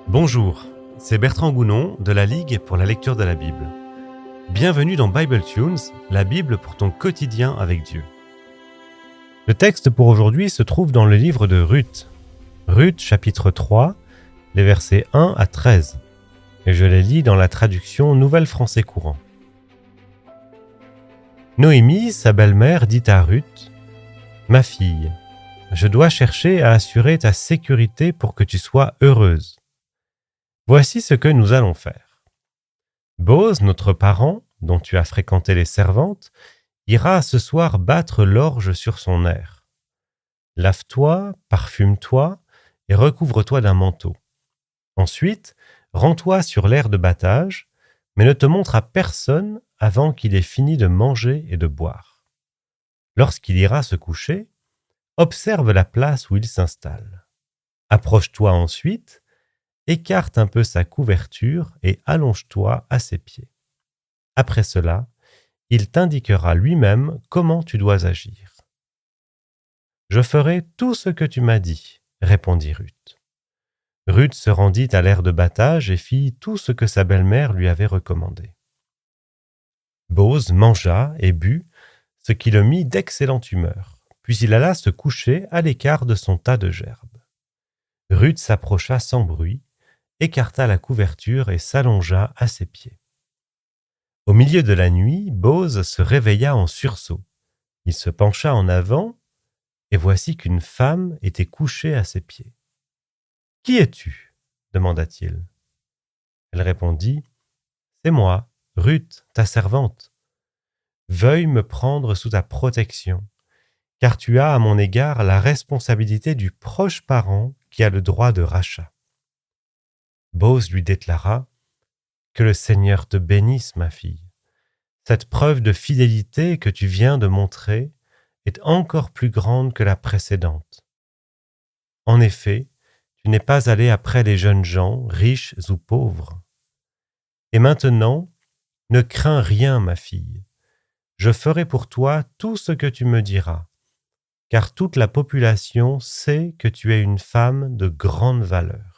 Bonjour, c'est Bertrand Gounon de la Ligue pour la lecture de la Bible. Bienvenue dans Bible Tunes, la Bible pour ton quotidien avec Dieu. Le texte pour aujourd'hui se trouve dans le livre de Ruth. Ruth chapitre 3, les versets 1 à 13. Et je les lis dans la traduction Nouvelle Français courant. Noémie, sa belle-mère, dit à Ruth : « Ma fille, je dois chercher à assurer ta sécurité pour que tu sois heureuse. Voici ce que nous allons faire. Boz, notre parent, dont tu as fréquenté les servantes, ira ce soir battre l'orge sur son aire. Lave-toi, parfume-toi et recouvre-toi d'un manteau. Ensuite, rends-toi sur l'aire de battage, mais ne te montre à personne avant qu'il ait fini de manger et de boire. Lorsqu'il ira se coucher, observe la place où il s'installe. Approche-toi ensuite, écarte un peu sa couverture et allonge-toi à ses pieds. Après cela, il t'indiquera lui-même comment tu dois agir. « Je ferai tout ce que tu m'as dit, » répondit Ruth. Ruth se rendit à l'aire de battage et fit tout ce que sa belle-mère lui avait recommandé. Boz mangea et but, ce qui le mit d'excellente humeur, puis il alla se coucher à l'écart de son tas de gerbes. Ruth s'approcha sans bruit, écarta la couverture et s'allongea à ses pieds. Au milieu de la nuit, Boz se réveilla en sursaut. Il se pencha en avant, et voici qu'une femme était couchée à ses pieds. « Qui es-tu » demanda-t-il. Elle répondit : « C'est moi, Ruth, ta servante. Veuille me prendre sous ta protection, car tu as à mon égard la responsabilité du proche parent qui a le droit de rachat. » Boz lui déclara : « Que le Seigneur te bénisse, ma fille. Cette preuve de fidélité que tu viens de montrer est encore plus grande que la précédente. En effet, tu n'es pas allé après les jeunes gens, riches ou pauvres. Et maintenant, ne crains rien, ma fille. Je ferai pour toi tout ce que tu me diras, car toute la population sait que tu es une femme de grande valeur.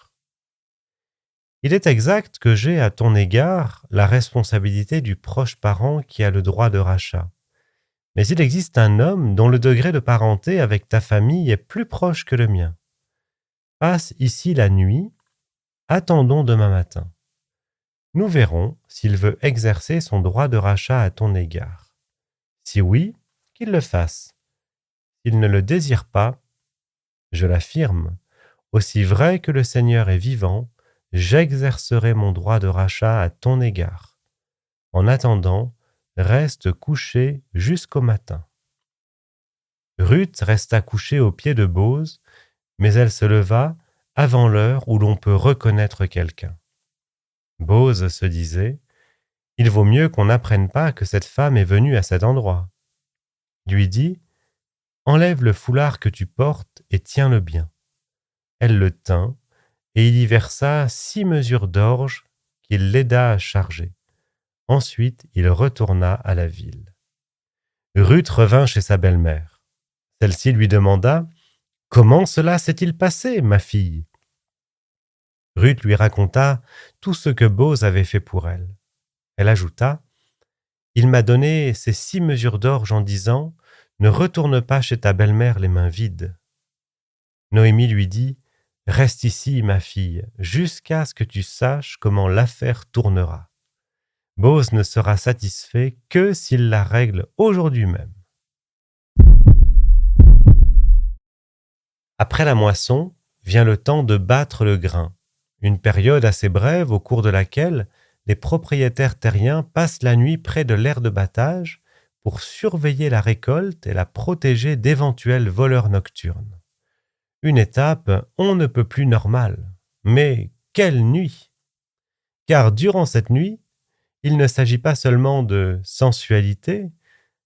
Il est exact que j'ai à ton égard la responsabilité du proche parent qui a le droit de rachat. Mais il existe un homme dont le degré de parenté avec ta famille est plus proche que le mien. Passe ici la nuit, attendons demain matin. Nous verrons s'il veut exercer son droit de rachat à ton égard. Si oui, qu'il le fasse. S'il ne le désire pas, je l'affirme, aussi vrai que le Seigneur est vivant, j'exercerai mon droit de rachat à ton égard. En attendant, reste couché jusqu'au matin. » Ruth resta couchée aux pieds de Boz, mais elle se leva avant l'heure où l'on peut reconnaître quelqu'un. Boz se disait : « Il vaut mieux qu'on n'apprenne pas que cette femme est venue à cet endroit. » Lui dit : « Enlève le foulard que tu portes et tiens-le bien. » Elle le tint, et il y versa 6 mesures d'orge qu'il l'aida à charger. Ensuite, il retourna à la ville. Ruth revint chez sa belle-mère. Celle-ci lui demanda : « Comment cela s'est-il passé, ma fille ?» Ruth lui raconta tout ce que Boz avait fait pour elle. Elle ajouta : « Il m'a donné ces 6 mesures d'orge en disant : ne retourne pas chez ta belle-mère les mains vides. » Noémie lui dit : « Reste ici, ma fille, jusqu'à ce que tu saches comment l'affaire tournera. Boz ne sera satisfait que s'il la règle aujourd'hui même. » Après la moisson, vient le temps de battre le grain, une période assez brève au cours de laquelle les propriétaires terriens passent la nuit près de l'aire de battage pour surveiller la récolte et la protéger d'éventuels voleurs nocturnes. Une étape on ne peut plus normale. Mais quelle nuit! Car durant cette nuit, il ne s'agit pas seulement de sensualité,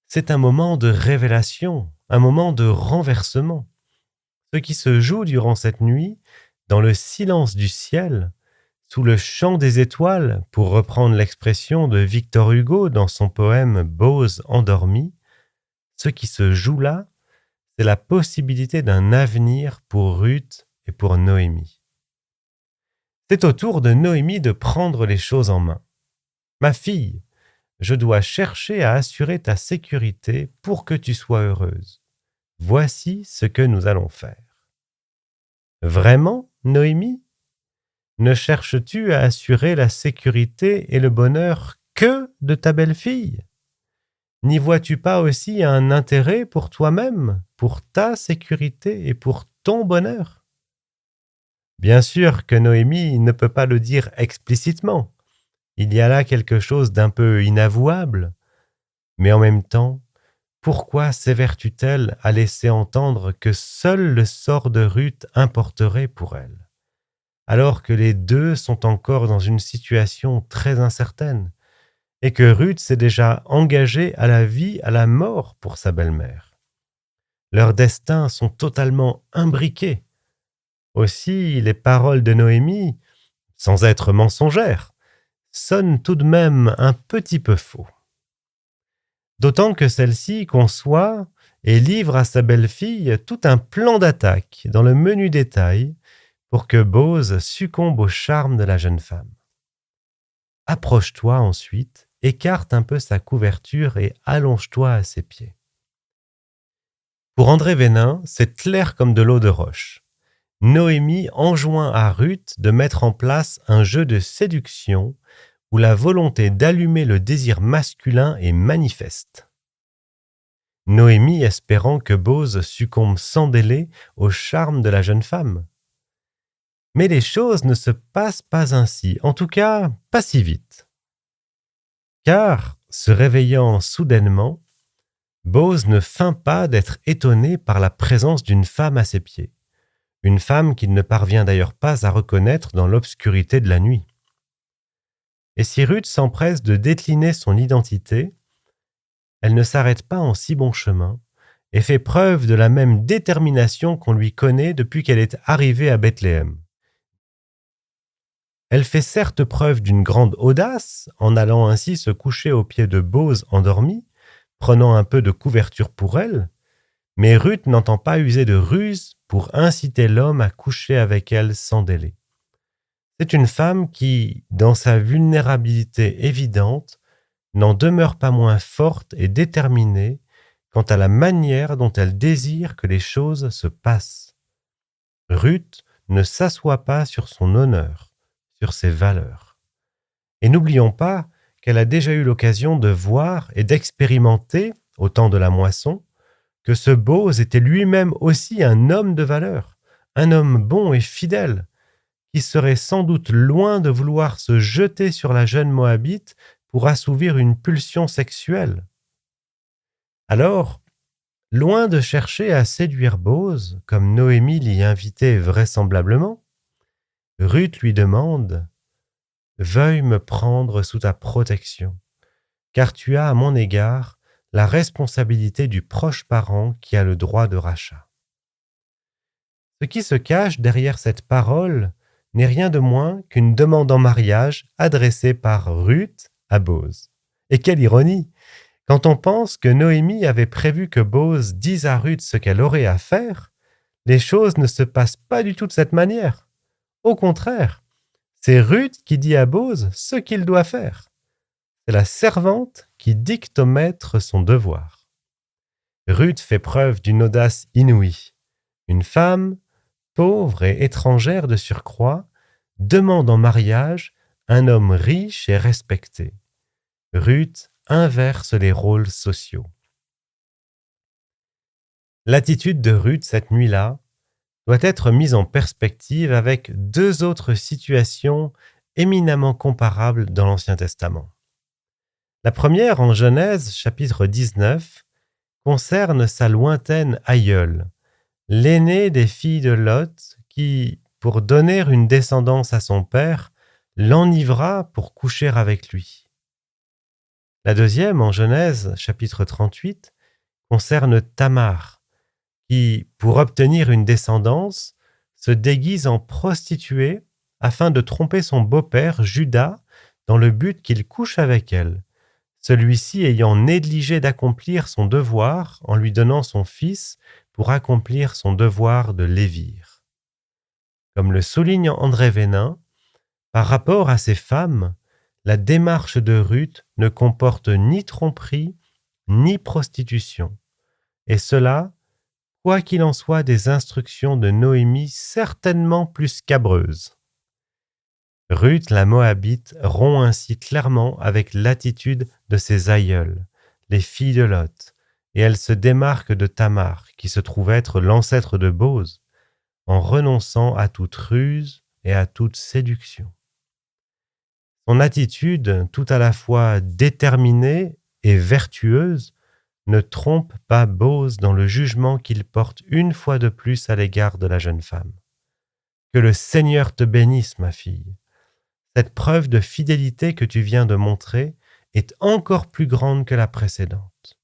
c'est un moment de révélation, un moment de renversement. Ce qui se joue durant cette nuit, dans le silence du ciel, sous le chant des étoiles, pour reprendre l'expression de Victor Hugo dans son poème « Boz endormi », ce qui se joue là, c'est la possibilité d'un avenir pour Ruth et pour Noémie. C'est au tour de Noémie de prendre les choses en main. Ma fille, je dois chercher à assurer ta sécurité pour que tu sois heureuse. Voici ce que nous allons faire. Vraiment, Noémie? Ne cherches-tu à assurer la sécurité et le bonheur que de ta belle-fille? N'y vois-tu pas aussi un intérêt pour toi-même, pour ta sécurité et pour ton bonheur? Bien sûr que Noémie ne peut pas le dire explicitement. Il y a là quelque chose d'un peu inavouable. Mais en même temps, pourquoi s'évertue-t-elle à laisser entendre que seul le sort de Ruth importerait pour elle, alors que les deux sont encore dans une situation très incertaine, et que Ruth s'est déjà engagée à la vie, à la mort pour sa belle-mère? Leurs destins sont totalement imbriqués. Aussi, les paroles de Noémie, sans être mensongères, sonnent tout de même un petit peu faux. D'autant que celle-ci conçoit et livre à sa belle-fille tout un plan d'attaque dans le menu détail pour que Bose succombe au charme de la jeune femme. Approche-toi ensuite, écarte un peu sa couverture et allonge-toi à ses pieds. Pour André Vénin, c'est clair comme de l'eau de roche. Noémie enjoint à Ruth de mettre en place un jeu de séduction où la volonté d'allumer le désir masculin est manifeste. Noémie espérant que Bose succombe sans délai au charme de la jeune femme. Mais les choses ne se passent pas ainsi, en tout cas pas si vite. Car, se réveillant soudainement, Bose ne feint pas d'être étonné par la présence d'une femme à ses pieds, une femme qu'il ne parvient d'ailleurs pas à reconnaître dans l'obscurité de la nuit. Et si Ruth s'empresse de décliner son identité, elle ne s'arrête pas en si bon chemin et fait preuve de la même détermination qu'on lui connaît depuis qu'elle est arrivée à Bethléem. Elle fait certes preuve d'une grande audace en allant ainsi se coucher aux pieds de Bose endormi, prenant un peu de couverture pour elle, mais Ruth n'entend pas user de ruse pour inciter l'homme à coucher avec elle sans délai. C'est une femme qui, dans sa vulnérabilité évidente, n'en demeure pas moins forte et déterminée quant à la manière dont elle désire que les choses se passent. Ruth ne s'assoit pas sur son honneur, sur ses valeurs. Et n'oublions pas qu'elle a déjà eu l'occasion de voir et d'expérimenter, au temps de la moisson, que ce Bose était lui-même aussi un homme de valeur, un homme bon et fidèle, qui serait sans doute loin de vouloir se jeter sur la jeune Moabite pour assouvir une pulsion sexuelle. Alors, loin de chercher à séduire Bose, comme Noémie l'y invitait vraisemblablement, Ruth lui demande « Veuille me prendre sous ta protection, car tu as à mon égard la responsabilité du proche parent qui a le droit de rachat. » Ce qui se cache derrière cette parole n'est rien de moins qu'une demande en mariage adressée par Ruth à Bose. Et quelle ironie! Quand on pense que Noémie avait prévu que Bose dise à Ruth ce qu'elle aurait à faire, les choses ne se passent pas du tout de cette manière. Au contraire, c'est Ruth qui dit à Bose ce qu'il doit faire. C'est la servante qui dicte au maître son devoir. Ruth fait preuve d'une audace inouïe. Une femme, pauvre et étrangère de surcroît, demande en mariage un homme riche et respecté. Ruth inverse les rôles sociaux. L'attitude de Ruth cette nuit-là doit être mise en perspective avec deux autres situations éminemment comparables dans l'Ancien Testament. La première, en Genèse chapitre 19, concerne sa lointaine aïeule, l'aînée des filles de Lot, qui, pour donner une descendance à son père, l'enivra pour coucher avec lui. La deuxième, en Genèse chapitre 38, concerne Tamar, qui, pour obtenir une descendance, se déguise en prostituée afin de tromper son beau-père Juda dans le but qu'il couche avec elle, celui-ci ayant négligé d'accomplir son devoir en lui donnant son fils pour accomplir son devoir de lévir. Comme le souligne André Vénin, Par rapport à ces femmes, la démarche de Ruth ne comporte ni tromperie, ni prostitution. Et cela, quoi qu'il en soit des instructions de Noémie certainement plus scabreuses. Ruth la Moabite rompt ainsi clairement avec l'attitude de ses aïeules, les filles de Lot, et elle se démarque de Tamar, qui se trouve être l'ancêtre de Bose, en renonçant à toute ruse et à toute séduction. Son attitude, tout à la fois déterminée et vertueuse, ne trompe pas Bose dans le jugement qu'il porte une fois de plus à l'égard de la jeune femme. Que le Seigneur te bénisse, ma fille. Cette preuve de fidélité que tu viens de montrer est encore plus grande que la précédente.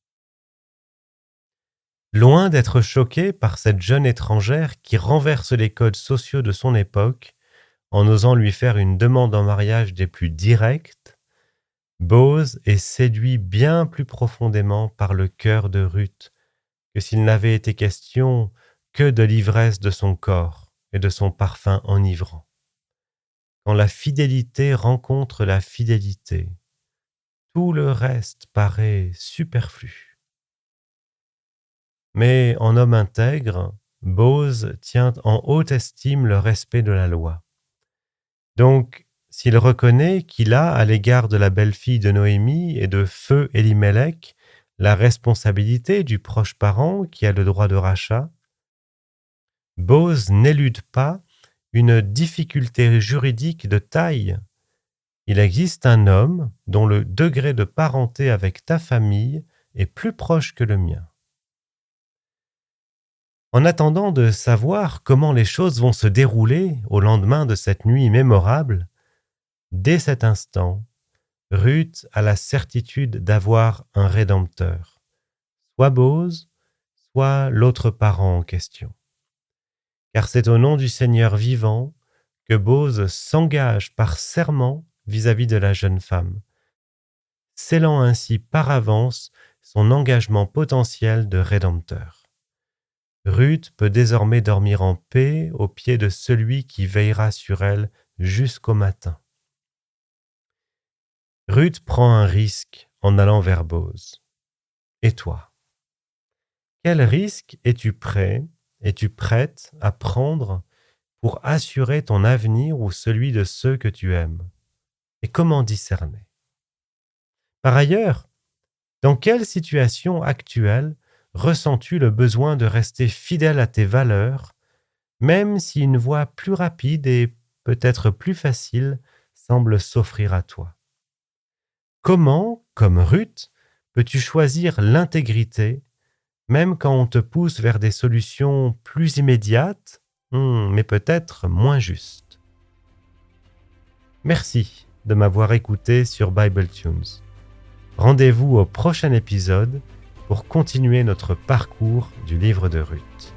Loin d'être choqué par cette jeune étrangère qui renverse les codes sociaux de son époque en osant lui faire une demande en mariage des plus directes, Bose est séduit bien plus profondément par le cœur de Ruth que s'il n'avait été question que de l'ivresse de son corps et de son parfum enivrant. Quand la fidélité rencontre la fidélité, tout le reste paraît superflu. Mais en homme intègre, Bose tient en haute estime le respect de la loi. Donc, s'il reconnaît qu'il a, à l'égard de la belle-fille de Noémie et de feu Élimélec, la responsabilité du proche parent qui a le droit de rachat, Bose n'élude pas une difficulté juridique de taille. Il existe un homme dont le degré de parenté avec ta famille est plus proche que le mien. En attendant de savoir comment les choses vont se dérouler au lendemain de cette nuit mémorable, dès cet instant, Ruth a la certitude d'avoir un rédempteur, soit Bose, soit l'autre parent en question. Car c'est au nom du Seigneur vivant que Bose s'engage par serment vis-à-vis de la jeune femme, scellant ainsi par avance son engagement potentiel de rédempteur. Ruth peut désormais dormir en paix aux pieds de celui qui veillera sur elle jusqu'au matin. Ruth prend un risque en allant vers Bose. Et toi? Quel risque es-tu prête à prendre pour assurer ton avenir ou celui de ceux que tu aimes? Et comment discerner? Par ailleurs, dans quelle situation actuelle ressens-tu le besoin de rester fidèle à tes valeurs, même si une voie plus rapide et peut-être plus facile semble s'offrir à toi? Comment, comme Ruth, peux-tu choisir l'intégrité, même quand on te pousse vers des solutions plus immédiates, mais peut-être moins justes? Merci de m'avoir écouté sur Bible Tunes. Rendez-vous au prochain épisode pour continuer notre parcours du livre de Ruth.